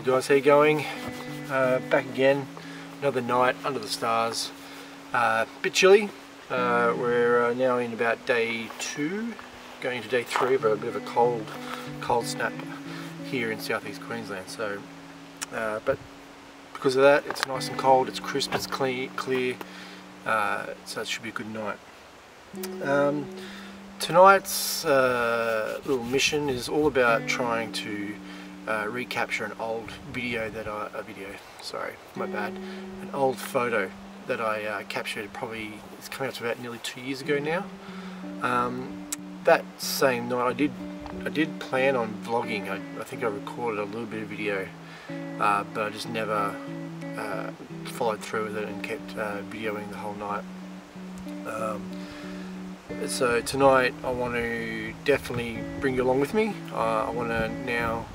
Alright guys, how you going? Back again, another night under the stars. Bit chilly. We're now in about day 2, going into day 3 of a bit of a cold snap here in southeast Queensland. So, but because of that, it's nice and cold, it's crisp, it's clear, so it should be a good night. Tonight's little mission is all about trying to recapture an old an old photo that I captured. Probably it's coming up to about nearly 2 years ago now. That same night I did plan on vlogging. I think I recorded a little bit of video, but I just never followed through with it and kept videoing the whole night. So tonight I want to definitely bring you along with me. I want to now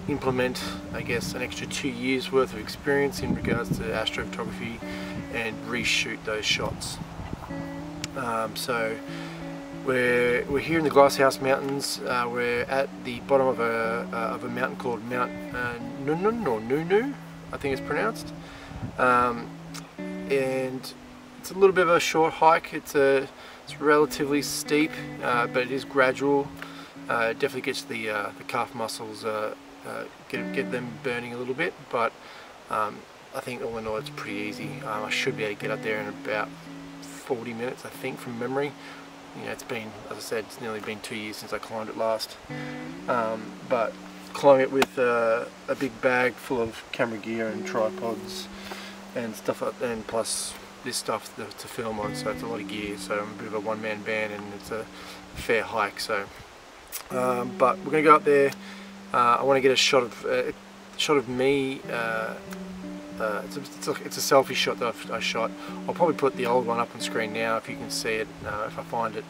implement, I guess, an extra 2 years worth of experience in regards to astrophotography and reshoot those shots. So we're here in the Glasshouse Mountains. We're at the bottom of a mountain called Mount Nunun or Nunu, I think it's pronounced, and it's a little bit of a short hike. It's relatively steep, but it is gradual. It definitely gets the calf muscles, get them burning a little bit, but I think all in all it's pretty easy. I should be able to get up there in about 40 minutes, I think, from memory. You know, it's been, as I said, it's nearly been 2 years since I climbed it last. But climbing it with a big bag full of camera gear and tripods and stuff, and plus this stuff to film on, so it's a lot of gear. So I'm a bit of a one-man band, and it's a fair hike. So, but we're going to go up there. I want to get a shot of me. It's a selfie shot that I shot. I'll probably put the old one up on screen now if you can see it, if I find it.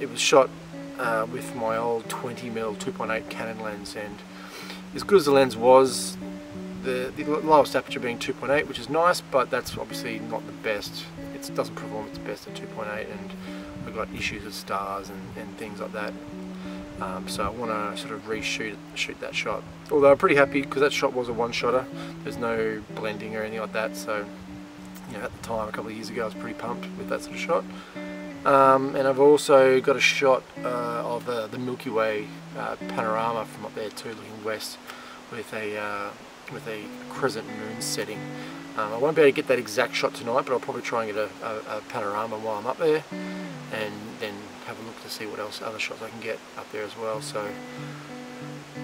It was shot with my old 20mm 2.8 Canon lens, and as good as the lens was, the lowest aperture being 2.8, which is nice, but that's obviously not the best. It doesn't perform its best at 2.8, and I've got issues with stars and things like that. So I want to sort of shoot that shot. Although I'm pretty happy because that shot was a one-shotter. There's no blending or anything like that. So, you know, at the time, a couple of years ago, I was pretty pumped with that sort of shot. And I've also got a shot of the Milky Way panorama from up there too, looking west, with a crescent moon setting. I won't be able to get that exact shot tonight, but I'll probably try and get a panorama while I'm up there, and then have a look to see what other shots I can get up there as well. So,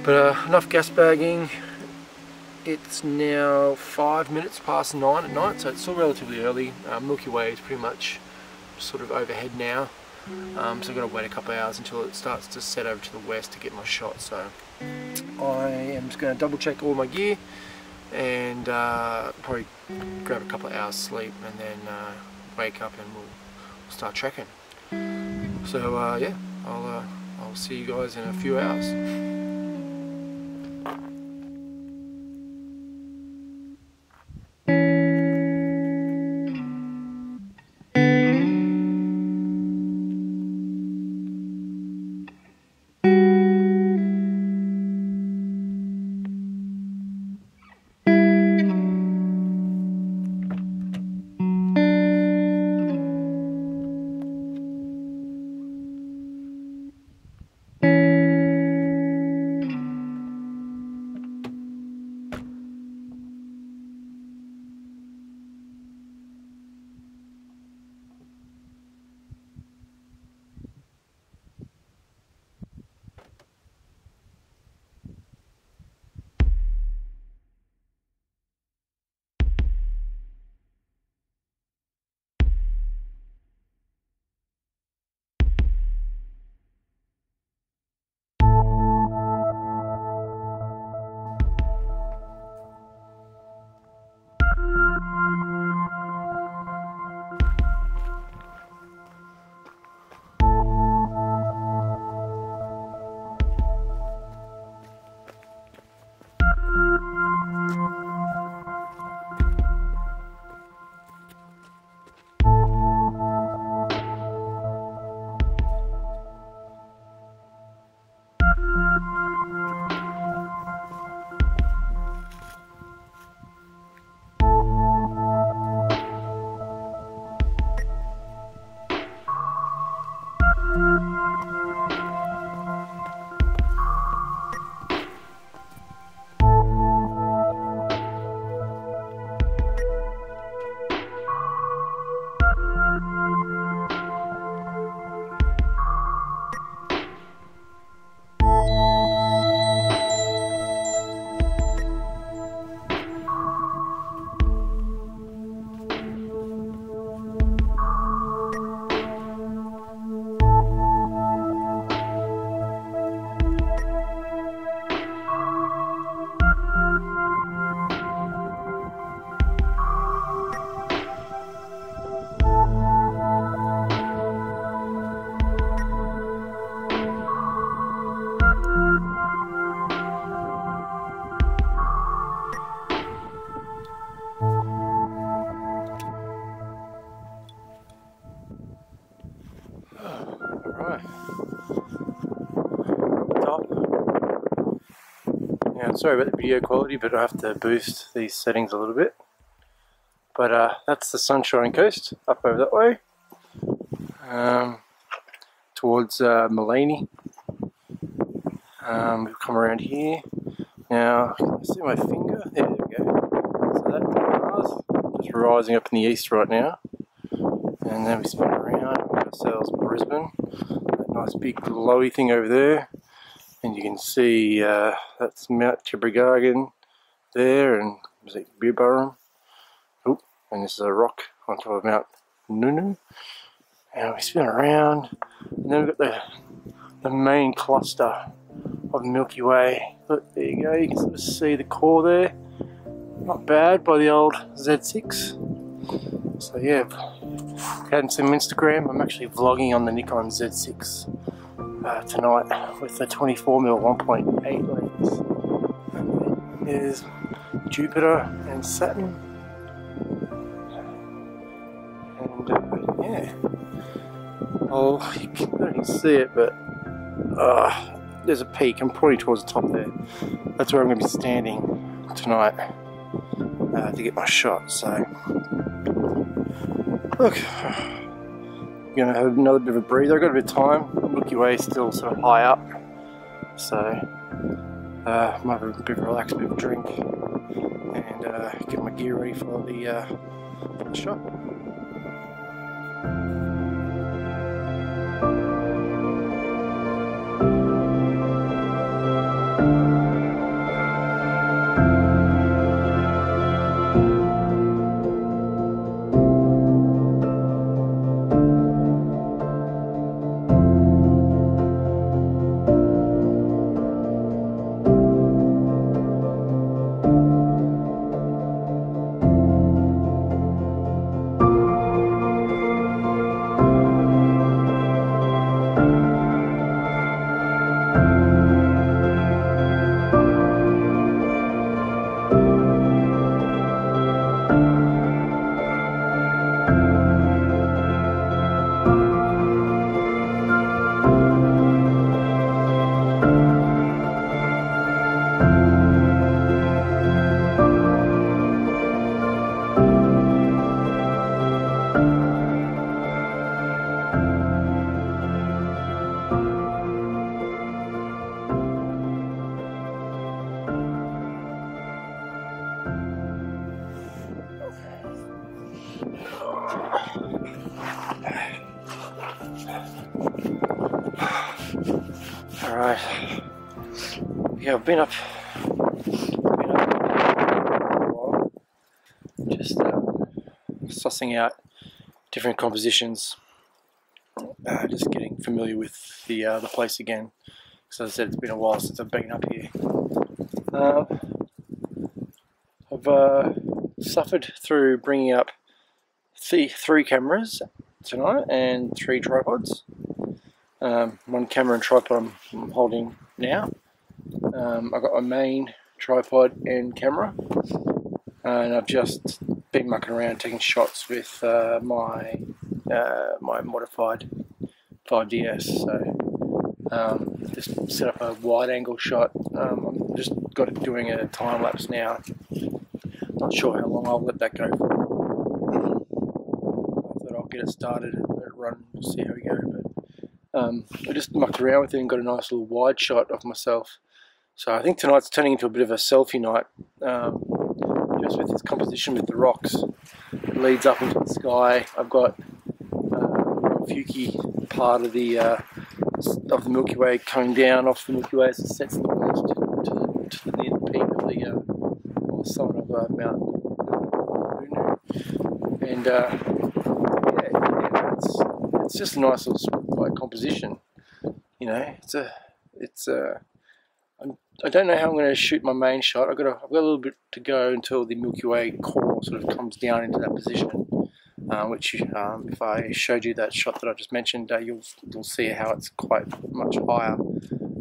but enough gas bagging. It's now 5 minutes past 9 at night, so it's still relatively early. Milky Way is pretty much sort of overhead now, so I've got to wait a couple of hours until it starts to set over to the west to get my shot. So I am just going to double check all my gear and probably grab a couple of hours sleep, and then wake up and we'll start trekking. So yeah, I'll see you guys in a few hours. Now, sorry about the video quality, but I have to boost these settings a little bit. But that's the Sunshine Coast up over that way, towards Milky. We've come around here. Now, can you see my finger? There we go. So that's Mars, just rising up in the east right now. And then we spin around, we've got ourselves Brisbane. That nice big glowy thing over there. And you can see that's Mount Tibrogargan there, and was it Beerburrum? Oh, and this is a rock on top of Mount Nunu. And we spin around, and then we've got the main cluster of Milky Way. Look, there you go, you can sort of see the core there. Not bad by the old Z6. So yeah, hadn't seen Instagram. I'm actually vlogging on the Nikon Z6 tonight with the 24mm 1.8 lens. And there's Jupiter and Saturn. And yeah, oh, you can't really see it, but there's a peak. I'm probably towards the top there. That's where I'm going to be standing tonight to get my shot. So look, I'm going to have another bit of a breather. I've got a bit of time. Milky Way is still sort of high up, so might have a bit of a relaxed, bit of a drink, and get my gear ready for the shot. Alright, yeah, I've been up for a while, just sussing out different compositions, just getting familiar with the place again, because as I said, it's been a while since I've been up here. I've suffered through bringing up three cameras tonight and 3 tripods. One camera and tripod I'm holding now. I've got my main tripod and camera, and I've just been mucking around taking shots with my modified 5DS. So just set up a wide angle shot. I'm just got it doing a time lapse now. Not sure how long I'll let that go for. I thought I'll get it started and let it run, see how we go. But I just mucked around with it and got a nice little wide shot of myself. So I think tonight's turning into a bit of a selfie night, just with its composition with the rocks. It leads up into the sky. I've got Fuki part of the Milky Way coming down off the Milky Way as it sets the west to the near the peak of the summit of Mount Lume. And yeah, it's just a nice little spotlight composition. You know, I don't know how I'm going to shoot my main shot. I've got a little bit to go until the Milky Way core sort of comes down into that position. Which if I showed you that shot that I just mentioned, you'll see how it's quite much higher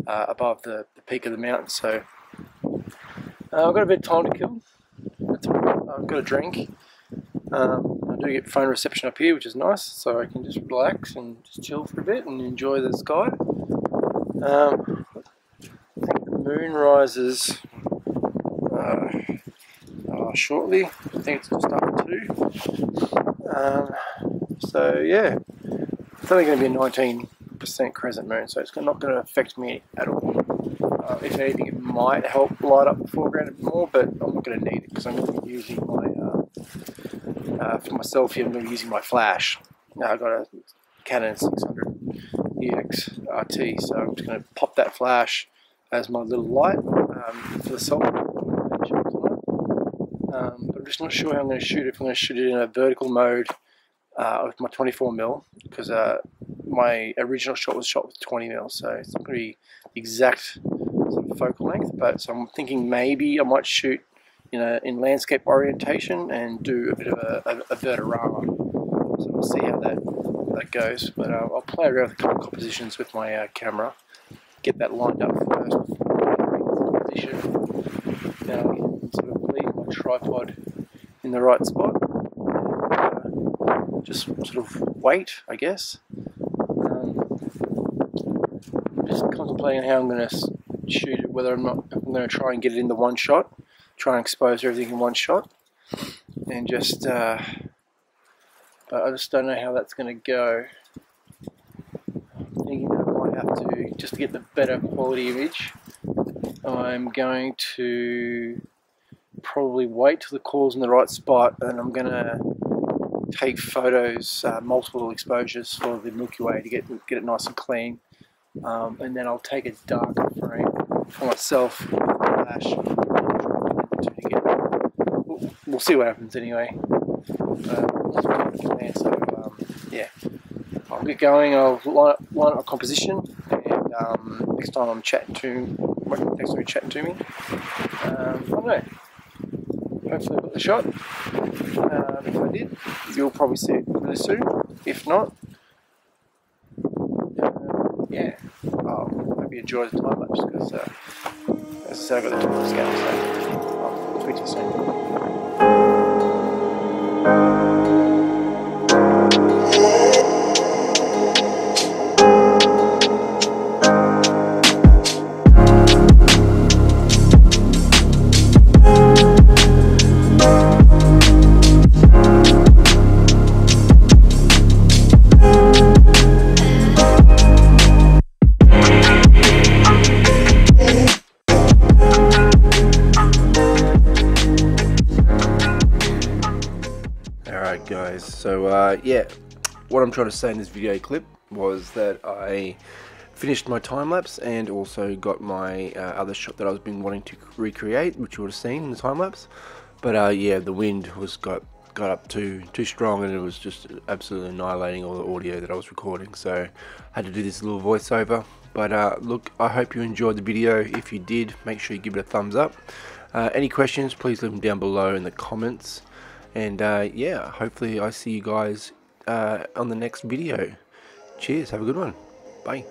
above the peak of the mountain. So I've got a bit of time to kill. I've got a drink. I do get phone reception up here, which is nice, so I can just relax and just chill for a bit and enjoy the sky. I think the moon rises shortly. I think it's just after 2. So yeah, it's only going to be a 19% crescent moon, so it's not going to affect me at all. If anything, it might help light up the foreground a bit more, but I'm not going to need it because I'm going to be using my for my selfie. I'm going to be using my flash. I've got a Canon 600 EX RT, so I'm just going to pop that flash as my little light for the selfie. But I'm just not sure how I'm going to shoot it. If I'm going to shoot it in a vertical mode with my 24mm, because my original shot was shot with 20mm, so it's not going to be the exact sort of focal length. But so I'm thinking maybe I might shoot, you know, in landscape orientation and do a bit of a vertorama. So we'll see how that goes. But I'll play around with the color compositions with my camera, get that lined up first before I get into position. Now I can sort of leave my tripod in the right spot. Just sort of wait, I guess. Just contemplating how I'm going to shoot it, whether I'm going to try and get it in the one shot, try and expose everything in one shot, and just, but I just don't know how that's going to go. I'm thinking that I might have to, just to get the better quality image, I'm going to probably wait till the core's in the right spot, and I'm going to take photos, multiple exposures for the Milky Way to get it nice and clean, and then I'll take a darker frame for myself with the flash. We'll see what happens anyway. So yeah, I'll get going. I'll line up a composition, and next time you're chatting to me, I don't know. Hopefully I got the shot. If I did, you'll probably see it really soon. If not, yeah, hope you enjoy the time lapse, because as I said, I got the time scale, so I'll tweet you soon. Guys, so yeah, what I'm trying to say in this video clip was that I finished my time lapse and also got my other shot that I was been wanting to recreate, which you would have seen in the time lapse. But yeah, the wind got up too strong, and it was just absolutely annihilating all the audio that I was recording, so I had to do this little voiceover. But look, I hope you enjoyed the video. If you did, make sure you give it a thumbs up. Any questions, please leave them down below in the comments. And yeah, hopefully I see you guys on the next video. Cheers, have a good one. Bye.